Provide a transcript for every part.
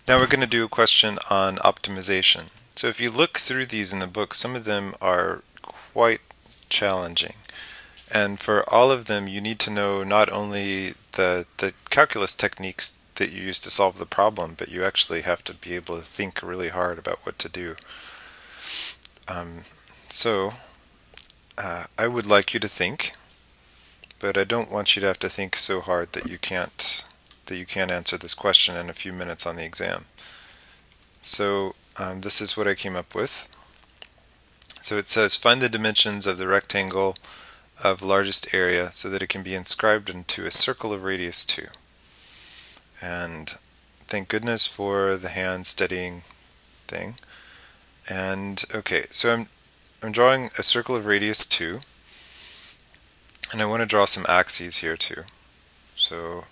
Now we're going to do a question on optimization. So if you look through these in the book, some of them are quite challenging. And for all of them, you need to know not only the calculus techniques that you use to solve the problem, but you actually have to be able to think really hard about what to do. Um, so I would like you to think, but I don't want you to have to think so hard that you can't answer this question in a few minutes on the exam. So this is what I came up with. So it says find the dimensions of the rectangle of largest area so that it can be inscribed into a circle of radius 2. And thank goodness for the hand steadying thing. And okay, so I'm drawing a circle of radius 2, and I want to draw some axes here too. So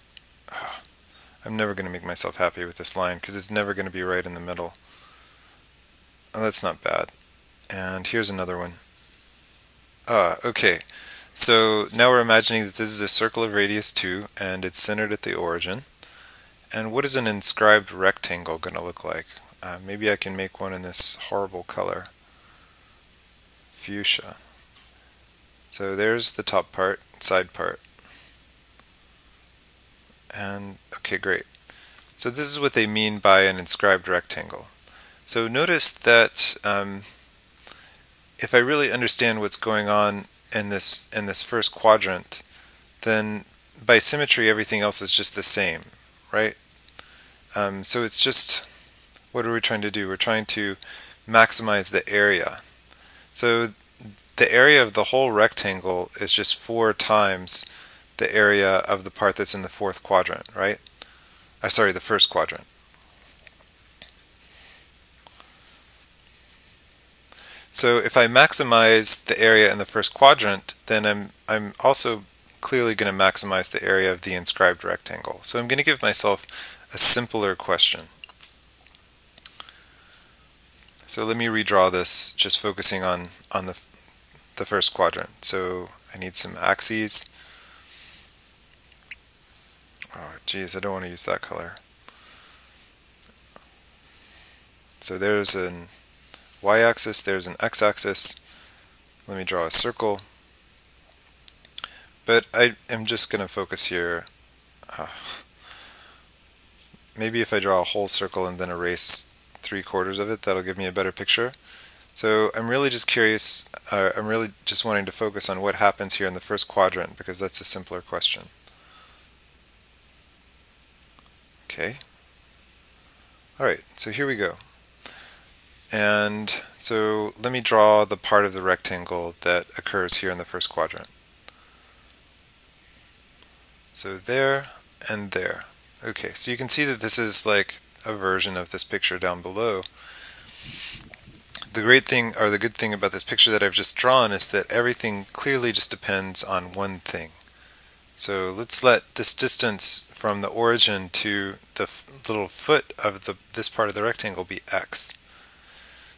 I'm never going to make myself happy with this line because it's never going to be right in the middle. Oh, that's not bad. And here's another one. Okay. So now we're imagining that this is a circle of radius 2 and it's centered at the origin. And what is an inscribed rectangle going to look like? Maybe I can make one in this horrible color, fuchsia. So there's the top part, side part. And okay, great. So this is what they mean by an inscribed rectangle. So notice that if I really understand what's going on in this first quadrant, then by symmetry everything else is just the same, right? So it's just, what are we trying to do? We're trying to maximize the area. So the area of the whole rectangle is just 4 times the area of the part that's in the fourth quadrant, right? Sorry, the first quadrant. So if I maximize the area in the first quadrant, then I'm also clearly going to maximize the area of the inscribed rectangle. So I'm going to give myself a simpler question. So let me redraw this, just focusing on the first quadrant. So I need some axes. Oh, geez, I don't want to use that color. So there's an y-axis, there's an x-axis. Let me draw a circle. But I am just going to focus here. Maybe if I draw a whole circle and then erase 3/4 of it, that'll give me a better picture. So I'm really just curious, I'm really just wanting to focus on what happens here in the first quadrant because that's a simpler question. Okay. Alright, so here we go. And so let me draw the part of the rectangle that occurs here in the first quadrant. So there and there. Okay, so you can see that this is like a version of this picture down below. The great thing, or the good thing about this picture that I've just drawn is that everything clearly just depends on one thing. So let's let this distance from the origin to the little foot of this part of the rectangle be x.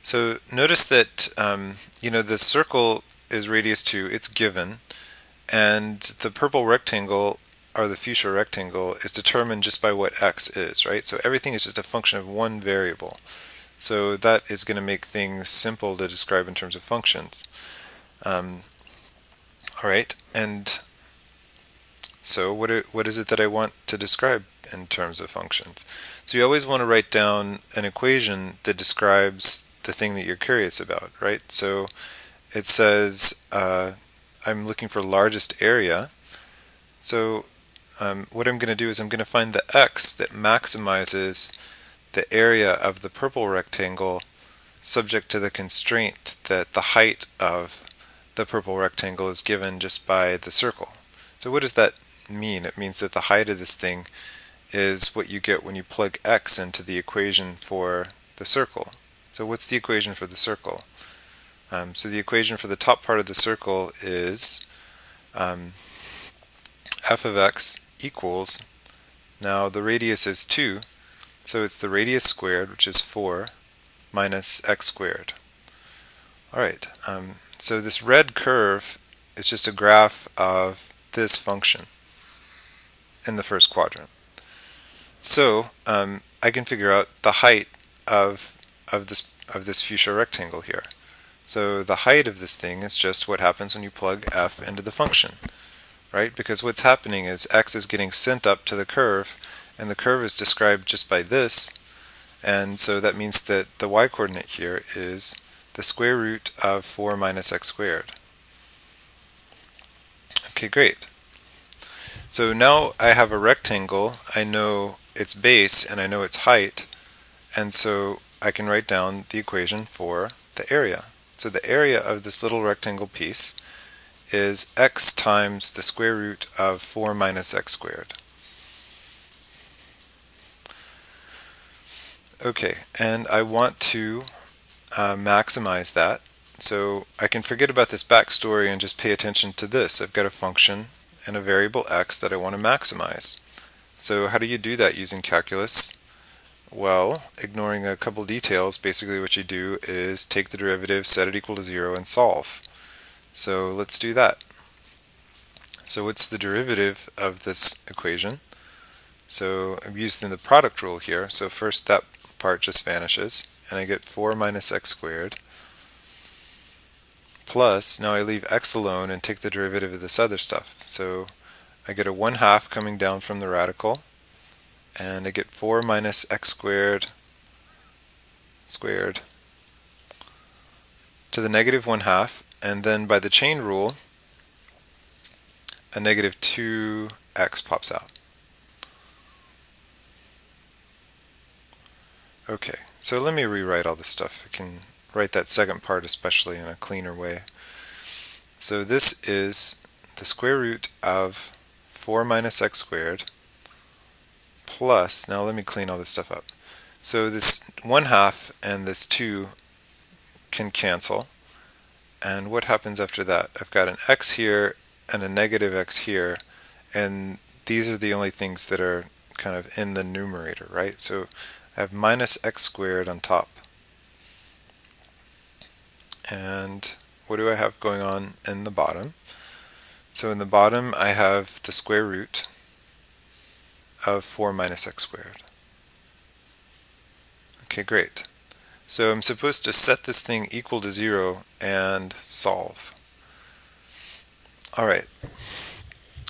So notice that the circle is radius 2, it's given, and the purple rectangle, or the fuchsia rectangle, is determined just by what x is, right? So everything is just a function of one variable. So that is going to make things simple to describe in terms of functions. Alright, and so what is it that I want to describe in terms of functions? So you always want to write down an equation that describes the thing that you're curious about, right? So it says I'm looking for largest area. So what I'm going to do is I'm going to find the x that maximizes the area of the purple rectangle subject to the constraint that the height of the purple rectangle is given just by the circle. So what does that mean? It means that the height of this thing is what you get when you plug x into the equation for the circle. So what's the equation for the circle? So the equation for the top part of the circle is f of x equals, now the radius is 2, so it's the radius squared, which is 4, minus x squared. Alright, so this red curve is just a graph of this function in the first quadrant. So I can figure out the height of this fuchsia rectangle here. So the height of this thing is just what happens when you plug f into the function, right? Because what's happening is x is getting sent up to the curve, and the curve is described just by this, and so that means that the y-coordinate here is the square root of 4 minus x squared. Okay, great. So now I have a rectangle, I know its base and I know its height, and so I can write down the equation for the area. So the area of this little rectangle piece is x times the square root of 4 minus x squared. Okay, and I want to maximize that. So I can forget about this backstory and just pay attention to this. I've got a function and a variable x that I want to maximize. So how do you do that using calculus? Well, ignoring a couple details, basically what you do is take the derivative, set it equal to 0, and solve. So let's do that. So what's the derivative of this equation? So I'm using the product rule here. So first that part just vanishes, and I get 4 minus x squared plus, now I leave x alone and take the derivative of this other stuff. So I get a 1/2 coming down from the radical, and I get 4 minus x squared to the negative 1/2, and then by the chain rule, a negative 2x pops out. Okay, so let me rewrite all this stuff. I can write that second part especially in a cleaner way. So this is the square root of 4 minus x squared plus, now let me clean all this stuff up. So this 1/2 and this 2 can cancel. And what happens after that? I've got an x here and a negative x here, and these are the only things that are kind of in the numerator, right? So I have minus x squared on top. And what do I have going on in the bottom? So in the bottom I have the square root of 4 minus x squared. Okay, great. So I'm supposed to set this thing equal to 0 and solve. Alright,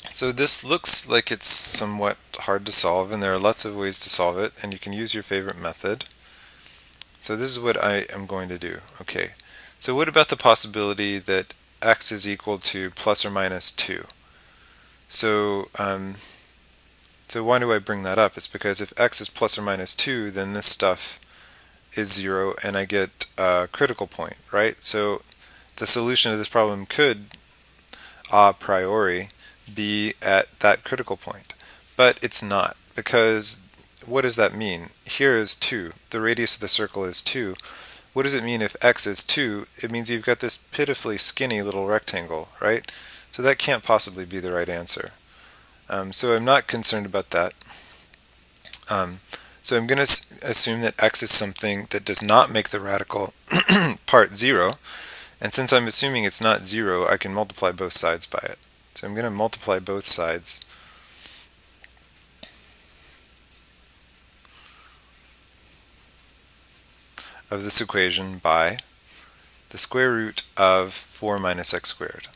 so this looks like it's somewhat hard to solve, and there are lots of ways to solve it, and you can use your favorite method. So this is what I am going to do. Okay, so what about the possibility that x is equal to plus or minus 2? So why do I bring that up? It's because if x is plus or minus 2, then this stuff is 0 and I get a critical point, right? So the solution to this problem could a priori be at that critical point, but it's not, because what does that mean? Here is 2. The radius of the circle is 2. What does it mean if x is 2? It means you've got this pitifully skinny little rectangle, right? So that can't possibly be the right answer. So I'm not concerned about that. So I'm going to assume that x is something that does not make the radical part 0. And since I'm assuming it's not 0, I can multiply both sides by it. So I'm going to multiply both sides of this equation by the square root of 4 minus x squared.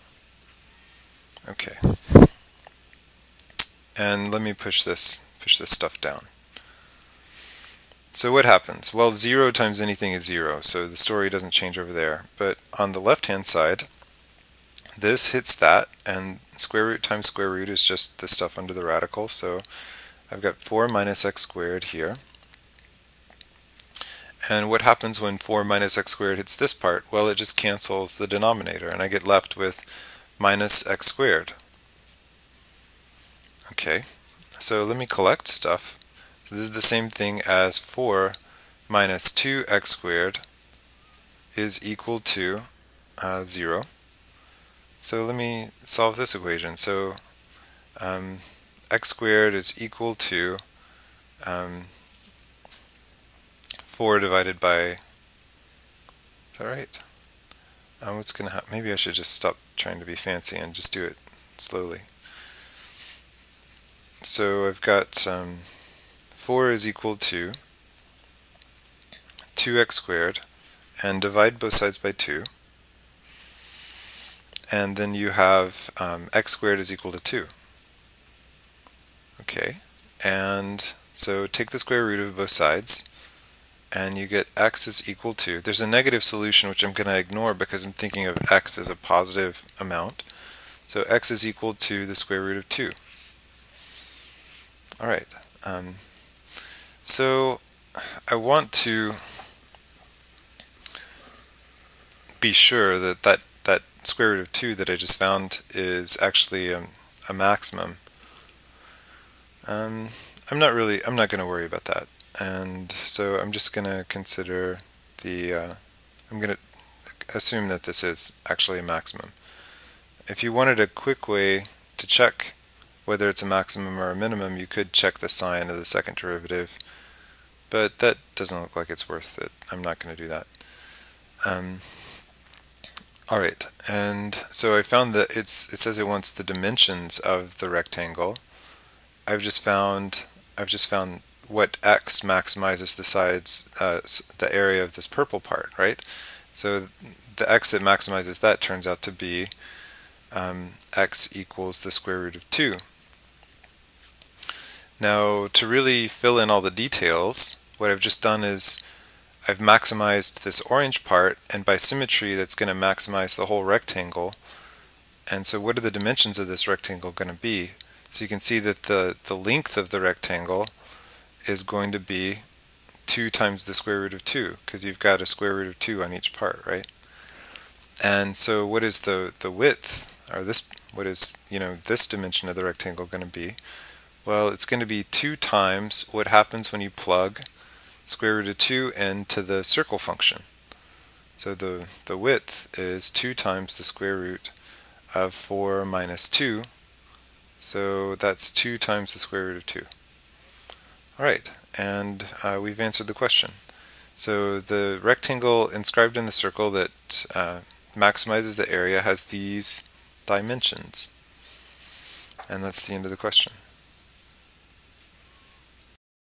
Okay. And let me push this stuff down. So what happens? Well, 0 times anything is 0, so the story doesn't change over there. But on the left-hand side, this hits that, and square root times square root is just the stuff under the radical. So I've got 4 minus x squared here. And what happens when 4 minus x squared hits this part? Well, it just cancels the denominator, and I get left with minus x squared. Okay, so let me collect stuff. So this is the same thing as 4 minus 2x squared is equal to 0. So let me solve this equation. So x squared is equal to 4 divided by, is that right? What's going to happen? Maybe I should just stop trying to be fancy and just do it slowly. So I've got x4 is equal to 2x squared, and divide both sides by 2. And then you have x squared is equal to 2. Okay, and so take the square root of both sides, and you get x is equal to, there's a negative solution which I'm going to ignore because I'm thinking of x as a positive amount. So x is equal to the square root of 2. Alright, so I want to be sure that that square root of 2 that I just found is actually a maximum. I'm not going to worry about that. And so I'm just going to consider I'm going to assume that this is actually a maximum. If you wanted a quick way to check whether it's a maximum or a minimum, you could check the sign of the second derivative, but that doesn't look like it's worth it. I'm not going to do that. Alright, and so I found that it says it wants the dimensions of the rectangle. I've just found what x maximizes the sides, the area of this purple part, right? So the x that maximizes that turns out to be x equals the square root of 2. Now, to really fill in all the details, what I've just done is I've maximized this orange part, and by symmetry that's going to maximize the whole rectangle. And so what are the dimensions of this rectangle going to be? So you can see that the length of the rectangle is going to be 2 times the square root of 2, because you've got a square root of 2 on each part, right? And so what is the width, or what is this dimension of the rectangle going to be? Well, it's going to be 2 times what happens when you plug square root of 2 into the circle function. So the width is 2 times the square root of 4 minus 2. So that's 2 times the square root of 2. Alright, and we've answered the question. So the rectangle inscribed in the circle that maximizes the area has these dimensions. And that's the end of the question.